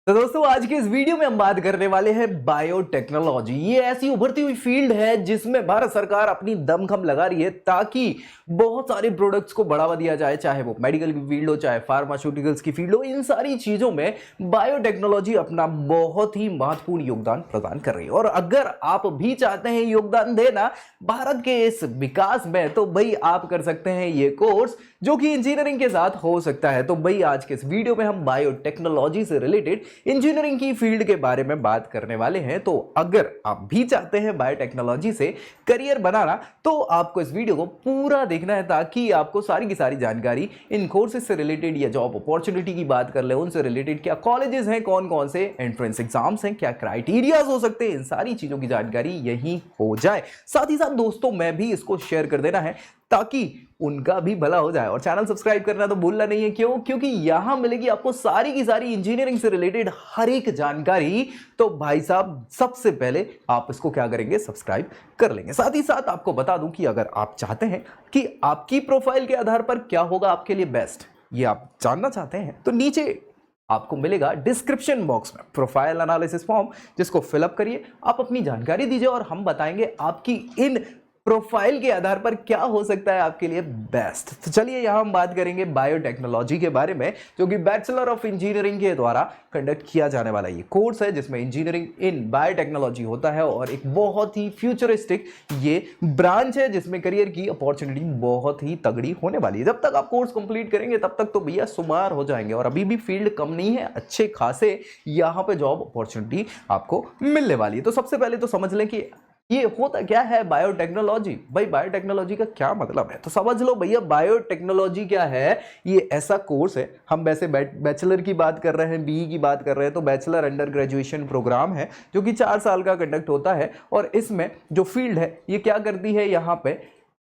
तो दोस्तों आज के इस वीडियो में हम बात करने वाले हैं बायोटेक्नोलॉजी। ये ऐसी उभरती हुई फील्ड है जिसमें भारत सरकार अपनी दमखम लगा रही है ताकि बहुत सारे प्रोडक्ट्स को बढ़ावा दिया जाए, चाहे वो मेडिकल की फील्ड हो, चाहे फार्मास्यूटिकल्स की फील्ड हो। इन सारी चीजों में बायोटेक्नोलॉजी अपना बहुत ही महत्वपूर्ण योगदान प्रदान कर रही है। और अगर आप भी चाहते हैं योगदान देना भारत के इस विकास में, तो भाई आप कर सकते हैं ये कोर्स जो कि इंजीनियरिंग के साथ हो सकता है। तो भाई आज के इस वीडियो में हम बायोटेक्नोलॉजी से रिलेटेड इंजीनियरिंग की फील्ड के बारे में बात करने वाले हैं। तो अगर आप भी चाहते हैं बायोटेक्नोलॉजी से करियर बनाना, तो आपको इस वीडियो को पूरा देखना है ताकि आपको सारी की सारी जानकारी इन कोर्सेज से रिलेटेड या जॉब अपॉर्चुनिटी की बात कर ले उनसे रिलेटेड, क्या कॉलेजेस हैं, कौन कौन से एंट्रेंस एग्जाम्स हैं, क्या क्राइटेरियाज हो सकते हैं, इन सारी चीजों की जानकारी यही हो जाए। साथ ही साथ दोस्तों मैं भी इसको शेयर कर देना है ताकि उनका भी भला हो जाए। और चैनल सब्सक्राइब करना तो भूलना नहीं है। क्यों? क्योंकि यहां मिलेगी आपको सारी की सारी इंजीनियरिंग से रिलेटेड हर एक जानकारी। तो भाई साहब सबसे पहले आप इसको क्या करेंगे, सब्सक्राइब कर लेंगे। साथ ही साथ आपको बता दूं कि अगर आप चाहते हैं कि आपकी प्रोफाइल के आधार पर क्या होगा आपके लिए बेस्ट, ये आप जानना चाहते हैं, तो नीचे आपको मिलेगा डिस्क्रिप्शन बॉक्स में प्रोफाइल एनालिसिस फॉर्म, जिसको फिलअप करिए, आप अपनी जानकारी दीजिए और हम बताएंगे आपकी इन प्रोफाइल के आधार पर क्या हो सकता है आपके लिए बेस्ट। तो चलिए यहां हम बात करेंगे बायोटेक्नोलॉजी के बारे में, जो कि बैचलर ऑफ इंजीनियरिंग के द्वारा कंडक्ट किया जाने वाला ये कोर्स है जिसमें इंजीनियरिंग इन बायोटेक्नोलॉजी होता है। और एक बहुत ही फ्यूचरिस्टिक ये ब्रांच है जिसमें करियर की अपॉर्चुनिटी बहुत ही तगड़ी होने वाली है। जब तक आप कोर्स कंप्लीट करेंगे तब तक तो भैया शुमार हो जाएंगे और अभी भी फील्ड कम नहीं है, अच्छे खासे यहां पे जॉब अपॉर्चुनिटी आपको मिलने वाली है। तो सबसे पहले तो समझ लें कि ये होता क्या है बायोटेक्नोलॉजी। भाई बायोटेक्नोलॉजी का क्या मतलब है, तो समझ लो भैया बायोटेक्नोलॉजी क्या है। ये ऐसा कोर्स है, हम वैसे बैचलर की बात कर रहे हैं, बीई की बात कर रहे हैं, तो बैचलर अंडर ग्रेजुएशन प्रोग्राम है जो कि 4 साल का कंडक्ट होता है। और इसमें जो फील्ड है ये क्या करती है, यहाँ पे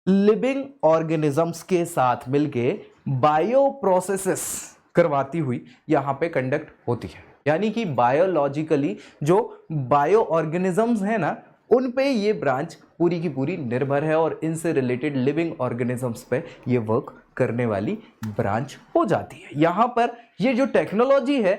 लिविंग ऑर्गेनिजम्स के साथ मिलके बायो प्रोसेसेस करवाती हुई यहाँ पे कंडक्ट होती है। यानी कि बायोलॉजिकली जो बायो ऑर्गेनिजम्स है ना, उन पे ये ब्रांच पूरी की पूरी निर्भर है और इनसे रिलेटेड लिविंग ऑर्गेनिजम्स पे ये वर्क करने वाली ब्रांच हो जाती है। यहां पर ये जो टेक्नोलॉजी है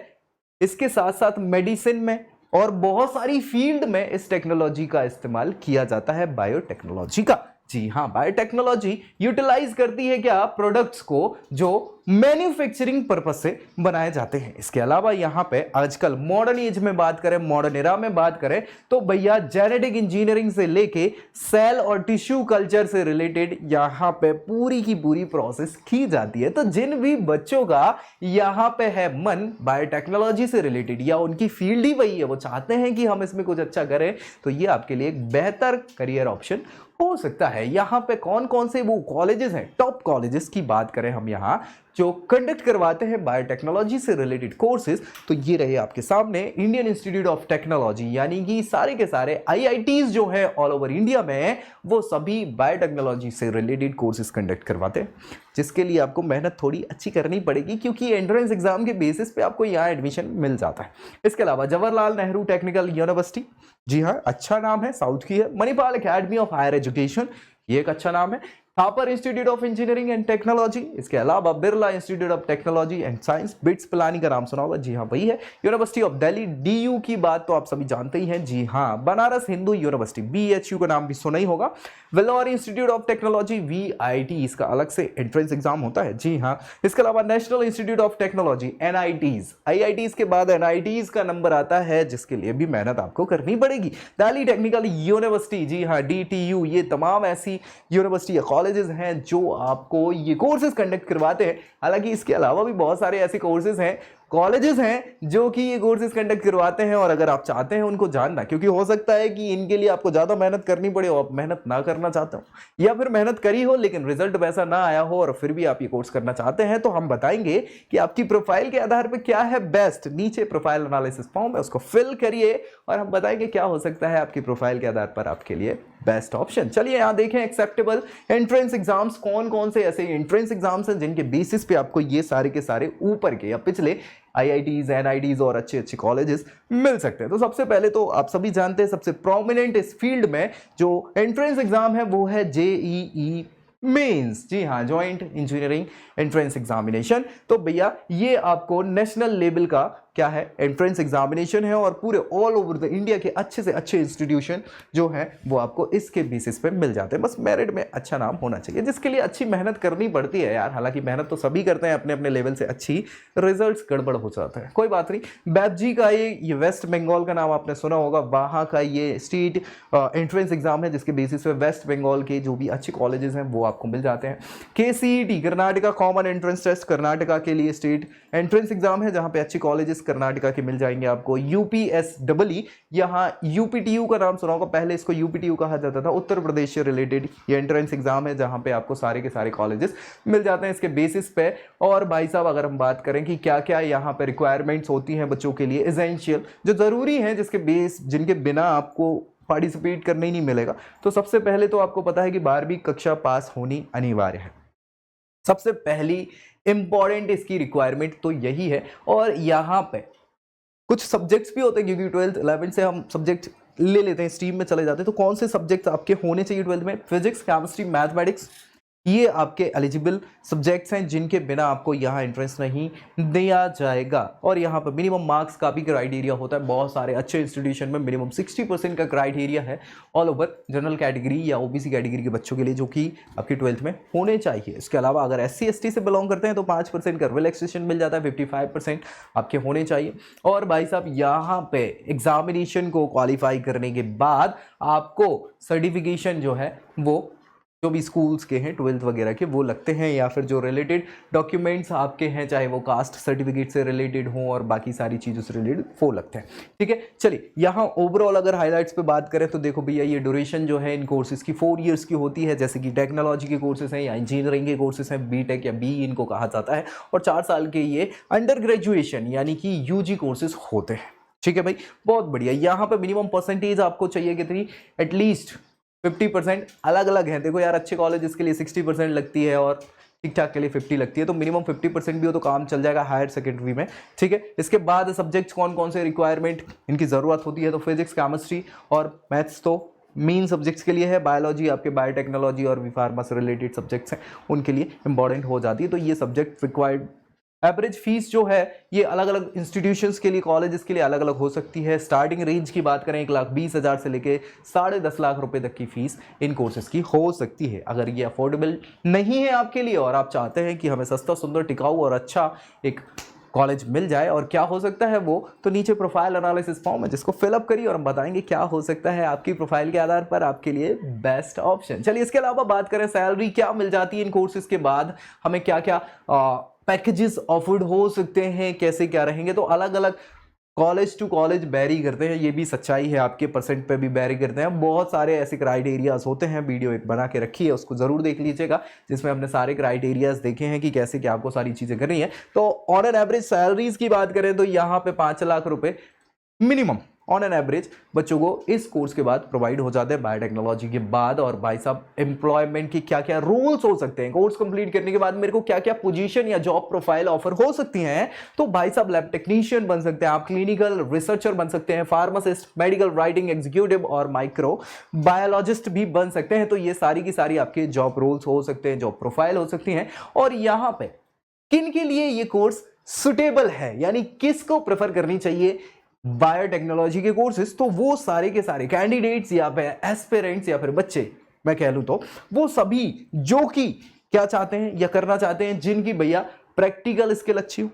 इसके साथ साथ मेडिसिन में और बहुत सारी फील्ड में इस टेक्नोलॉजी का इस्तेमाल किया जाता है बायोटेक्नोलॉजी का। जी हाँ, बायोटेक्नोलॉजी यूटिलाइज करती है क्या, प्रोडक्ट्स को जो मैन्युफैक्चरिंग पर्पस से बनाए जाते हैं। इसके अलावा यहाँ पे आजकल मॉडर्न एज में बात करें, मॉडर्न एरा में बात करें, तो भैया जेनेटिक इंजीनियरिंग से लेके सेल और टिश्यू कल्चर से रिलेटेड यहाँ पे पूरी की पूरी प्रोसेस की जाती है। तो जिन भी बच्चों का यहाँ पे है मन बायोटेक्नोलॉजी से रिलेटेड या उनकी फील्ड ही वही है, वो चाहते हैं कि हम इसमें कुछ अच्छा करें, तो ये आपके लिए एक बेहतर करियर ऑप्शन हो सकता है। यहाँ पे कौन कौन से वो कॉलेजेस हैं, टॉप कॉलेजेस की बात करें हम यहाँ जो कंडक्ट करवाते हैं बायोटेक्नोलॉजी से रिलेटेड कोर्सेज, तो ये रहे आपके सामने इंडियन इंस्टीट्यूट ऑफ टेक्नोलॉजी, यानी कि सारे के सारे आईआईटीज जो है ऑल ओवर इंडिया में, वो सभी बायोटेक्नोलॉजी से रिलेटेड कोर्सेज कंडक्ट करवाते हैं, जिसके लिए आपको मेहनत थोड़ी अच्छी करनी पड़ेगी क्योंकि एंट्रेंस एग्जाम के बेसिस पे आपको यहाँ एडमिशन मिल जाता है। इसके अलावा जवाहरलाल नेहरू टेक्निकल यूनिवर्सिटी, जी हाँ अच्छा नाम है, साउथ की है। Manipal academy of higher education, ये एक अच्छा नाम है। Thapar institute of engineering and technology, इसके अलावा Birla institute of technology and science, BITS Pilani का नाम सुना होगा, जी हाँ वही है। यूनिवर्सिटी ऑफ दिल्ली डीयू की बात तो आप सभी जानते ही हैं, जी हाँ। बनारस हिंदू यूनिवर्सिटी बीएचयू का नाम भी सुना ही होगा। Vellore institute of technology VIT, इसका अलग से एंट्रेंस एग्जाम होता है, जी हाँ। इसके अलावा national institute of technology NITs, IITs के बाद एनआईटीज का नंबर आता है जिसके लिए भी मेहनत आपको करनी पड़ेगी। दिल्ली टेक्निकल यूनिवर्सिटी, जी हाँ डीटीयू, ये तमाम ऐसी यूनिवर्सिटी या कॉलेजेस हैं जो आपको ये कोर्सेज कंडक्ट करवाते हैं। हालांकि इसके अलावा भी बहुत सारे ऐसे कोर्सेज हैं, कॉलेजेस हैं जो कि ये कोर्सेज कंडक्ट करवाते हैं। और अगर आप चाहते हैं उनको जानना, क्योंकि हो सकता है कि इनके लिए आपको ज्यादा मेहनत करनी पड़े और आप मेहनत ना करना चाहते हो, या फिर मेहनत करी हो लेकिन रिजल्ट वैसा ना आया हो और फिर भी आप ये कोर्स करना चाहते हैं, तो हम बताएंगे कि आपकी प्रोफाइल के आधार पर क्या है बेस्ट। नीचे प्रोफाइल एनालिसिस फॉर्म है, उसको फिल करिए और हम बताएंगे क्या हो सकता है आपकी प्रोफाइल के आधार पर आपके लिए बेस्ट ऑप्शन। चलिए यहां देखें एक्सेप्टेबल एंट्रेंस एग्जाम्स, कौन कौन से ऐसे एंट्रेंस एग्जाम्स हैं जिनके बेसिस पे आपको ये सारे के सारे ऊपर के या पिछले आईआईटीज, एनआईटीज और अच्छे अच्छे कॉलेजेस मिल सकते हैं। तो सबसे पहले तो आप सभी जानते हैं सबसे प्रोमिनेंट इस फील्ड में जो एंट्रेंस एग्जाम है वो है जेईई मेंस, जी हाँ ज्वाइंट इंजीनियरिंग एंट्रेंस एग्जामिनेशन। तो भैया ये आपको नेशनल लेवल का क्या है, एंट्रेंस एग्जामिनेशन है और पूरे ऑल ओवर द इंडिया के अच्छे से अच्छे इंस्टीट्यूशन जो है वो आपको इसके बेसिस पे मिल जाते हैं। बस मेरिट में अच्छा नाम होना चाहिए, जिसके लिए अच्छी मेहनत करनी पड़ती है यार। हालांकि मेहनत तो सभी करते हैं अपने अपने लेवल से, अच्छी रिजल्ट्स गड़बड़ हो जाते हैं, कोई बात नहीं। बैपजी का ये वेस्ट बंगाल का नाम आपने सुना होगा, वहाँ का ये स्टेट एंट्रेंस एग्जाम है जिसके बेसिस पे वेस्ट बंगाल के जो भी अच्छे कॉलेजेस हैं वो आपको मिल जाते हैं। KCET Karnataka common entrance test, Karnataka के लिए स्टेट एंट्रेंस एग्जाम है जहाँ पे अच्छे कॉलेजेस कर्नाटका के मिल जाएंगे आपको। UPSEE, यहाँ UPTU का नाम सुना होगा, पहले इसको UPTU कहा जाता था, उत्तर प्रदेश से रिलेटेड ये एंट्रेंस एग्जाम है जहाँ पे आपको सारे के सारे कॉलेजेस मिल जाते हैं इसके बेसिस पे। और भाई साहब अगर हम बात करें कि क्या क्या यहाँ पे रिक्वायरमेंट्स होती हैं बच्चों के लिए, एसेंशियल जो जरूरी है, जिनके बिना आपको पार्टिसिपेट करने ही नहीं मिलेगा, तो सबसे पहले तो आपको पता है कि 12वीं कक्षा पास होनी अनिवार्य है। सबसे पहली इंपॉर्टेंट इसकी रिक्वायरमेंट तो यही है। और यहाँ पे कुछ सब्जेक्ट्स भी होते हैं, क्योंकि 12th 11th से हम सब्जेक्ट ले लेते हैं, स्ट्रीम में चले जाते हैं। तो कौन से सब्जेक्ट्स आपके होने चाहिए 12th में? फिजिक्स, केमिस्ट्री, मैथमेटिक्स, ये आपके एलिजिबल सब्जेक्ट्स हैं जिनके बिना आपको यहाँ एंट्रेंस नहीं दिया जाएगा। और यहाँ पर मिनिमम मार्क्स का भी क्राइटेरिया होता है, बहुत सारे अच्छे इंस्टीट्यूशन में मिनिमम 60% का क्राइटेरिया है ऑल ओवर जनरल कैटेगरी या OBC कैटेगरी के बच्चों के लिए, जो कि आपकी 12th में होने चाहिए। इसके अलावा अगर SC ST से बिलोंग करते हैं तो 5% का रिलैक्सेशन मिल जाता है, 55% आपके होने चाहिए। और भाई साहब यहाँ पे एग्जामिनेशन को क्वालिफाई करने के बाद आपको सर्टिफिकेशन जो है वो जो भी स्कूल्स के हैं 12th वगैरह के वो लगते हैं, या फिर जो रिलेटेड डॉक्यूमेंट्स आपके हैं, चाहे वो कास्ट सर्टिफिकेट से रिलेटेड हो और बाकी सारी चीज़ों से रिलेटेड, वो लगते हैं। ठीक है, चलिए यहाँ ओवरऑल अगर हाइलाइट्स पे बात करें तो देखो भैया, ये ड्यूरेशन जो है इन कोर्सेज की 4 ईयर्स की होती है, जैसे कि टेक्नोलॉजी के कोर्सेज हैं या इंजीनियरिंग के कोर्सेज हैं, BTech या BE इनको कहा जाता है। और 4 साल के ये अंडर ग्रेजुएशन यानी कि UG कोर्सेज होते हैं। ठीक है भाई, बहुत बढ़िया। यहाँ पे मिनिमम परसेंटेज आपको चाहिए कितनी? एटलीस्ट 50%। अलग अलग है, देखो यार, अच्छे कॉलेज के लिए 60% लगती है और ठीक ठाक के लिए 50 लगती है, तो मिनिमम 50% भी हो तो काम चल जाएगा हायर सेकेंडरी में। ठीक है, इसके बाद सब्जेक्ट्स कौन कौन से रिक्वायरमेंट इनकी ज़रूरत होती है, तो फिजिक्स, केमिस्ट्री और मैथ्स तो मेन सब्जेक्ट्स के लिए है। बायोलॉजी आपके बायोटेक्नोलॉजी और भी फार्मा से रिलेटेड सब्जेक्ट्स हैं उनके लिए इंपॉर्टेंट हो जाती है, तो ये सब्जेक्ट रिक्वायर्ड। एवरेज फीस जो है ये अलग अलग इंस्टीट्यूशंस के लिए, कॉलेजेस के लिए अलग अलग हो सकती है। स्टार्टिंग रेंज की बात करें 1,20,000 से लेके 10.5 लाख रुपए तक की फीस इन कोर्सेज की हो सकती है। अगर ये अफोर्डेबल नहीं है आपके लिए और आप चाहते हैं कि हमें सस्ता, सुंदर, टिकाऊ और अच्छा एक कॉलेज मिल जाए, और क्या हो सकता है वो, तो नीचे प्रोफाइल एनालिसिस फॉर्म है जिसको फिलअप करिए और हम बताएंगे क्या हो सकता है आपकी प्रोफाइल के आधार पर आपके लिए बेस्ट ऑप्शन। चलिए इसके अलावा बात करें सैलरी क्या मिल जाती है इन कोर्सेज के बाद, हमें क्या क्या पैकेजेस ऑफर्ड हो सकते हैं, कैसे क्या रहेंगे, तो अलग अलग कॉलेज टू कॉलेज बैरी करते हैं, ये भी सच्चाई है, आपके परसेंट पे भी बैरी करते हैं। बहुत सारे ऐसे क्राइटेरियाज होते हैं, वीडियो एक बना के रखी है, उसको जरूर देख लीजिएगा, जिसमें हमने सारे क्राइटेरियाज देखे हैं कि कैसे क्या आपको सारी चीजें करनी है। तो ऑन एन एवरेज सैलरीज की बात करें तो यहाँ पे 5 लाख रुपए मिनिमम ऑन एन एवरेज बच्चों को इस कोर्स के बाद प्रोवाइड हो जाते हैं बायोटेक्नोलॉजी के बाद। और भाई साहब एम्प्लॉयमेंट की क्या क्या रूल्स हो सकते हैं, कोर्स कंप्लीट करने के बाद मेरे को क्या क्या पोजीशन या जॉब प्रोफाइल ऑफर हो सकती हैं, तो भाई साहब लैब टेक्नीशियन बन सकते हैं आप, क्लिनिकल रिसर्चर बन सकते हैं, फार्मासिस्ट, मेडिकल राइटिंग एग्जीक्यूटिव और माइक्रो बायोलॉजिस्ट भी बन सकते हैं। तो ये सारी की सारी आपके जॉब रोल्स हो सकते हैं, जॉब प्रोफाइल हो सकती हैं। और यहाँ पे किन के लिए ये कोर्स सुटेबल है, यानी किसको प्रेफर करनी चाहिए बायोटेक्नोलॉजी के कोर्सेज, तो वो सारे के सारे कैंडिडेट्स या फिर एस्पिरेंट्स या फिर बच्चे मैं कह लूं तो वो सभी जो कि क्या चाहते हैं या करना चाहते हैं, जिनकी भैया प्रैक्टिकल स्किल अच्छी हो,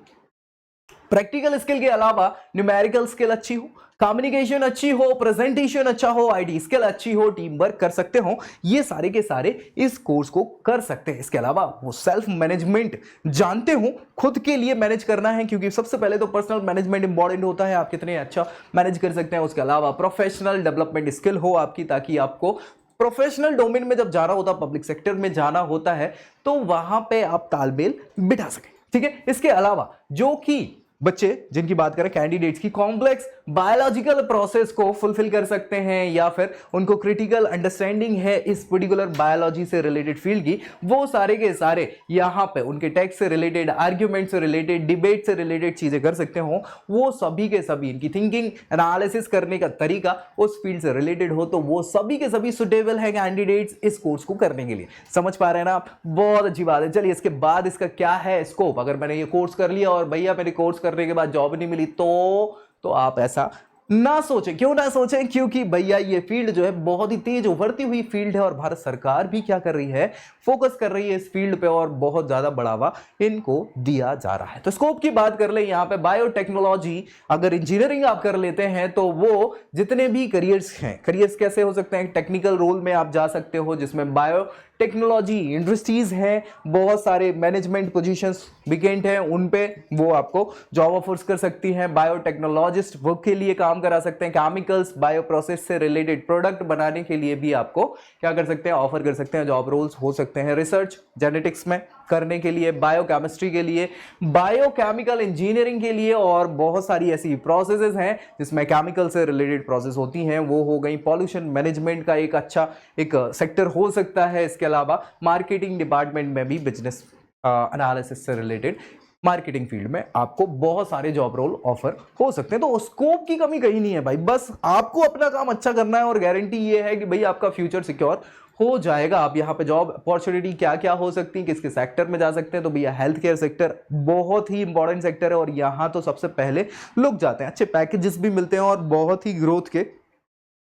प्रैक्टिकल स्किल के अलावा न्यूमेरिकल स्किल अच्छी हो, कम्युनिकेशन अच्छी हो, प्रेजेंटेशन अच्छा हो, आईटी स्किल अच्छी हो, टीम वर्क कर सकते हो, ये सारे के सारे इस कोर्स को कर सकते हैं। इसके अलावा वो सेल्फ मैनेजमेंट जानते हो, खुद के लिए मैनेज करना है, क्योंकि सबसे पहले तो पर्सनल मैनेजमेंट इंपॉर्टेंट होता है, आप कितने अच्छा मैनेज कर सकते हैं। उसके अलावा प्रोफेशनल डेवलपमेंट स्किल हो आपकी, ताकि आपको प्रोफेशनल डोमेन में जब जाना होता, पब्लिक सेक्टर में जाना होता है, तो वहां पे आप तालमेल बिठा सके। ठीक है, इसके अलावा जो कि बच्चे जिनकी बात करें कैंडिडेट्स की, कॉम्प्लेक्स बायोलॉजिकल प्रोसेस को फुलफिल कर सकते हैं, या फिर उनको क्रिटिकल अंडरस्टैंडिंग है इस पर्टिकुलर बायोलॉजी से रिलेटेड फील्ड की, वो सारे के सारे यहाँ पे उनके टेक्स्ट से रिलेटेड, आर्ग्यूमेंट से रिलेटेड, डिबेट से रिलेटेड चीजें कर सकते हो, वो सभी के सभी इनकी थिंकिंग एनालिसिस करने का तरीका उस फील्ड से रिलेटेड हो, तो वो सभी के सभी सुटेबल है कैंडिडेट्स इस कोर्स को करने के लिए। समझ पा रहे हैं ना आप? बहुत अच्छी बात है। चलिए इसके बाद इसका क्या है स्कोप, अगर मैंने ये कोर्स कर लिया और भैया मेरे कोर्स करने के बाद जॉब नहीं मिली तो आप ऐसा ना सोचें। क्यों ना सोचें? क्योंकि भैया ये फील्ड जो है बहुत ही तेज उभरती हुई फील्ड है और भारत सरकार भी क्या कर रही है, फोकस कर रही है इस फील्ड पे और बहुत ज्यादा बढ़ावा इनको दिया जा रहा है। तो स्कोप की बात कर ले यहाँ पे, बायोटेक्नोलॉजी अगर इंजीनियरिंग आप कर लेते हैं तो वो जितने भी करियर्स हैं, करियर्स कैसे हो सकते हैं, टेक्निकल रोल में आप जा सकते हो जिसमें बायो टेक्नोलॉजी इंडस्ट्रीज हैं, बहुत सारे मैनेजमेंट पोजीशंस वेकेंट हैं, उन पे वो आपको जॉब ऑफर्स कर सकती हैं। बायोटेक्नोलॉजिस्ट वो के लिए काम करा सकते हैं, केमिकल्स बायो प्रोसेस से रिलेटेड प्रोडक्ट बनाने के लिए भी आपको क्या कर सकते हैं, ऑफर कर सकते हैं, जॉब रोल्स हो सकते हैं। रिसर्च जेनेटिक्स में करने के लिए, बायोकेमिस्ट्री के लिए, बायोकेमिकल इंजीनियरिंग के लिए और बहुत सारी ऐसी प्रोसेसेस हैं जिसमें केमिकल से रिलेटेड प्रोसेस होती हैं, वो हो गई। पॉल्यूशन मैनेजमेंट का एक अच्छा एक सेक्टर हो सकता है। इसके अलावा मार्केटिंग डिपार्टमेंट में भी बिजनेस एनालिसिस से रिलेटेड मार्केटिंग फील्ड में आपको बहुत सारे जॉब रोल ऑफर हो सकते हैं। तो स्कोप की कमी कहीं नहीं है भाई, बस आपको अपना काम अच्छा करना है और गारंटी ये है कि भाई आपका फ्यूचर सिक्योर हो जाएगा। आप यहाँ पे जॉब अपॉर्चुनिटी क्या क्या हो सकती है, किसके सेक्टर में जा सकते हैं, तो भैया हेल्थ केयर सेक्टर बहुत ही इंपॉर्टेंट सेक्टर है और यहाँ तो सबसे पहले लोग जाते हैं, अच्छे पैकेजेस भी मिलते हैं और बहुत ही ग्रोथ के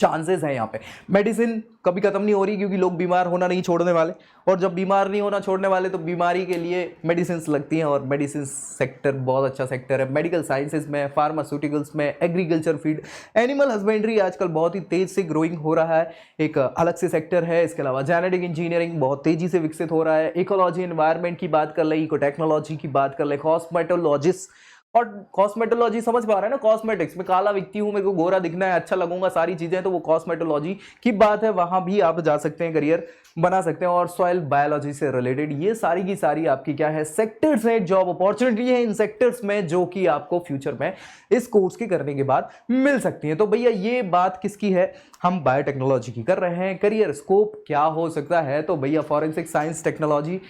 चांसेस हैं यहाँ पे। मेडिसिन कभी खत्म नहीं हो रही क्योंकि लोग बीमार होना नहीं छोड़ने वाले, और जब बीमार नहीं होना छोड़ने वाले तो बीमारी के लिए मेडिसिन लगती हैं और मेडिसिन सेक्टर बहुत अच्छा सेक्टर है। मेडिकल साइंसेज में, फार्मास्यूटिकल्स में, एग्रीकल्चर फील्ड, एनिमल हस्बेंड्री आजकल बहुत ही तेज से ग्रोइंग हो रहा है, एक अलग से सेक्टर है। इसके अलावा जेनेटिक इंजीनियरिंग बहुत तेजी से विकसित हो रहा है। इकोलॉजी एनवायरमेंट की बात कर ले, इको टेक्नोलॉजी की बात कर ले, कॉस्मेटोलॉजिस्ट, और कॉस्मेटोलॉजी समझ पा रहे हैं ना, कॉस्मेटिक्स में काला दिखती हूं, मेरे को गोरा दिखना है, अच्छा लगूंगा, सारी चीजें, तो वो कॉस्मेटोलॉजी की बात है, वहां भी आप जा सकते हैं, करियर बना सकते हैं। और सॉइल बायोलॉजी से रिलेटेड ये सारी की सारी आपकी क्या है, सेक्टर्स है, जॉब अपॉर्चुनिटी है इन सेक्टर्स में जो कि आपको फ्यूचर में इस कोर्स के करने के बाद मिल सकती है। तो भैया ये बात किसकी है, हम बायोटेक्नोलॉजी की कर रहे हैं। करियर स्कोप क्या हो सकता है, तो भैया फॉरेंसिक साइंस टेक्नोलॉजी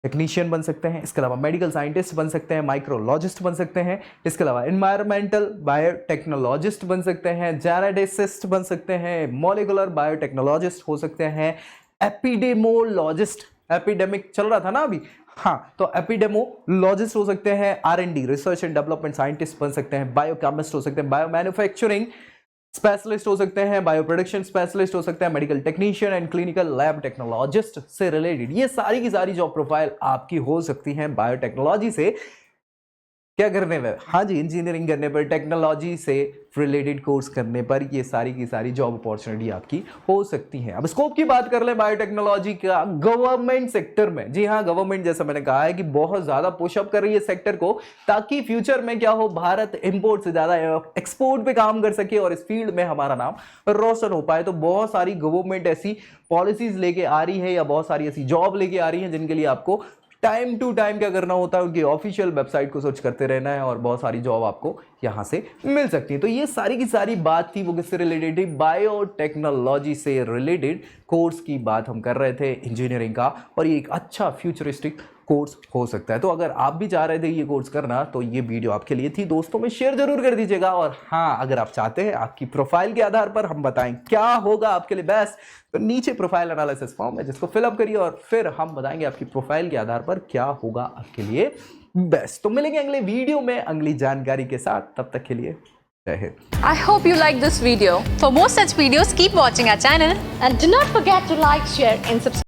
टेक्नीशियन बन सकते हैं, इसके अलावा मेडिकल साइंटिस्ट बन सकते हैं, माइक्रोलॉजिस्ट बन सकते हैं, इसके अलावा एनवायरमेंटल बायोटेक्नोलॉजिस्ट बन सकते हैं, जेनेटिसिस्ट बन सकते हैं, मॉलिक्यूलर बायोटेक्नोलॉजिस्ट हो सकते हैं, एपिडेमोलॉजिस्ट, एपिडेमिक चल रहा था ना अभी, हाँ, तो एपिडेमोलॉजिस्ट हो सकते हैं, R&D research and development scientist बन सकते हैं, बायोकेमिस्ट हो सकते हैं, बायो मैन्युफैक्चरिंग स्पेशलिस्ट हो सकते हैं, बायो प्रोडक्शन स्पेशलिस्ट हो सकते हैं, medical technician and clinical lab technologist से रिलेटेड ये सारी की सारी जॉब प्रोफाइल आपकी हो सकती है बायोटेक्नोलॉजी से क्या करने पर, हाँ जी, इंजीनियरिंग करने पर, टेक्नोलॉजी से रिलेटेड कोर्स करने पर ये सारी की सारी जॉब अपॉर्चुनिटी आपकी हो सकती है। अब स्कोप की बात कर ले बायोटेक्नोलॉजी का गवर्नमेंट सेक्टर में, जी हाँ, गवर्नमेंट जैसा मैंने कहा है कि बहुत ज्यादा पुशअप कर रही है सेक्टर को, ताकि फ्यूचर में क्या हो, भारत इंपोर्ट से ज्यादा एक्सपोर्ट पे काम कर सके और इस फील्ड में हमारा नाम रोशन हो पाए। तो बहुत सारी गवर्नमेंट ऐसी पॉलिसीज लेके आ रही है या बहुत सारी ऐसी जॉब लेके आ रही है जिनके लिए आपको टाइम टू टाइम क्या करना होता है, उनकी ऑफिशियल वेबसाइट को सर्च करते रहना है और बहुत सारी जॉब आपको यहां से मिल सकती है। तो ये सारी की सारी बात थी वो किससे रिलेटेड थी, बायोटेक्नोलॉजी से रिलेटेड कोर्स की बात हम कर रहे थे इंजीनियरिंग का, और ये एक अच्छा फ्यूचरिस्टिक कोर्स हो सकता है। तो अगर आप भी चाह रहे थे ये कोर्स करना तो ये वीडियो आपके लिए थी, दोस्तों में शेयर जरूर कर दीजिएगा। और हाँ, अगर आप चाहते हैं आपकी प्रोफाइल के आधार पर हम बताएं क्या होगा आपके लिए बेस्ट, तो नीचे प्रोफाइल एनालिसिस फॉर्म है जिसको फिलअप करिए और फिर हम बताएंगे आपकी प्रोफाइल के आधार पर क्या होगा आपके लिए बेस्ट। तो मिलेंगे अगले वीडियो में अगली जानकारी के साथ, तब तक के लिए जय Hind. I hope you like this video. For more such videos, keep watching our channel And do not forget to like, share and subscribe.